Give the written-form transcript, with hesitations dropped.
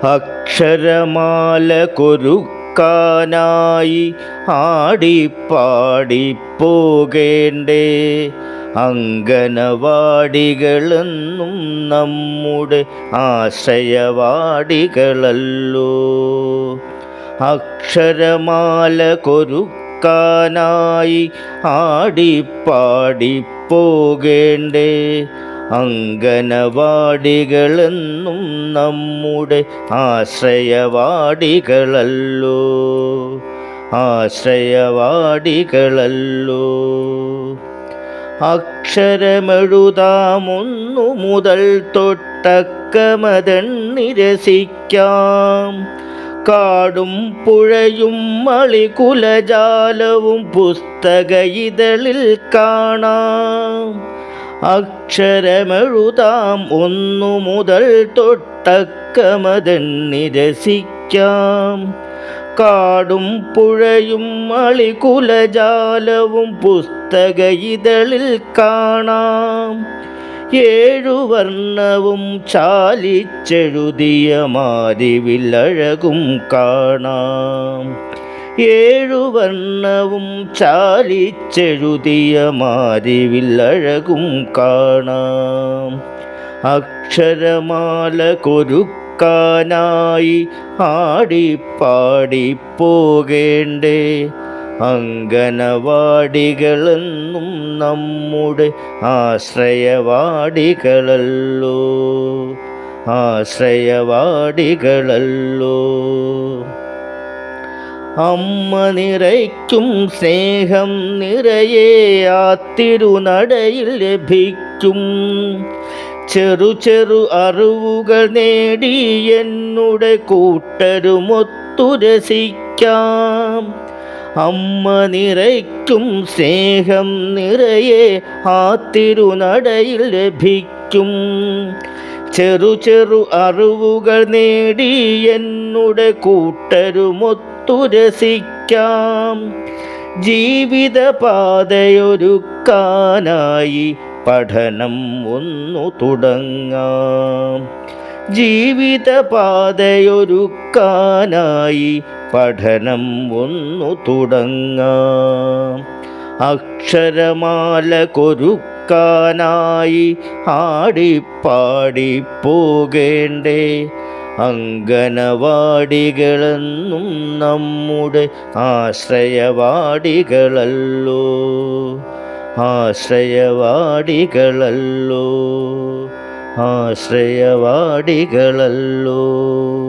അക്ഷരമാല കൊരുക്കാനായി ആടിപ്പാടി പോകേണ്ടേ. അങ്കനവാടികളെന്നും നമ്മുടെ ആശ്രയവാടികളല്ലോ. അക്ഷരമാല കൊരുക്കാനായി ആടിപ്പാടി പോകേണ്ടേ. അങ്കനവാടികളെന്നും നമ്മുടെ ആശ്രയവാടികളല്ലോ. ആശ്രയവാടികളല്ലോ. അക്ഷരമെഴുതാമൊന്നു മുതൽ തൊട്ടക്കമതെണ്ണിരസിക്കാം. കാടും പുഴയും മളികുലജാലവും പുസ്തക ഇതളിൽ കാണാം. അക്ഷരമെഴുതാം ഒന്നു മുതൽ തൊട്ടക്കമതെണ്ണിരസിക്കാം. കാടും പുഴയും മളികുലജാലവും പുസ്തക ഇതളിൽ കാണാം. ഏഴുവർണ്ണവും ചാലിച്ചെഴുതിയ മാരിവില്ലഴകും കാണാം. ഏഴുവർണ്ണവും ചാലിച്ചെഴുതിയ മാരിവില്ലഴകും കാണാം. അക്ഷരമാല കൊരുക്കാനായി ആടിപ്പാടി പോകേണ്ടേ. അങ്കനവാടികളെന്നും നമ്മുടെ ആശ്രയവാടികളല്ലോ. ആശ്രയവാടികളല്ലോ. അമ്മ നിറയ്ക്കും സ്നേഹം നിറയെ ആ തിരുനടയിൽ ലഭിക്കും. ചെറു ചെറു അറിവുകൾ നേടി എന്നുടെ കൂട്ടരുമൊത്തുരസിക്കാം. അമ്മ നിറയ്ക്കും സ്നേഹം നിറയെ ആ തിരുനടയിൽ ലഭിക്കും. ചെറു ചെറു അറിവുകൾ നേടി എന്നുടെ കൂട്ടരുമൊത്തുരസിക്കാം. ജീവിത പാതയൊരുക്കാനായി പഠനം ഒന്നു തുടങ്ങാം. ജീവിത പാതയൊരുക്കാനായി പഠനം ഒന്നു തുടങ്ങാം. അക്ഷരമാല കൊരുക്കാനായി ആടിപ്പാടി പോകേണ്ടേ. അങ്കനവാടികളെന്നും നമ്മുടെ ആശ്രയവാടികളല്ലോ. ആശ്രയവാടികളല്ലോ. ആശ്രയവാടികളല്ലോ.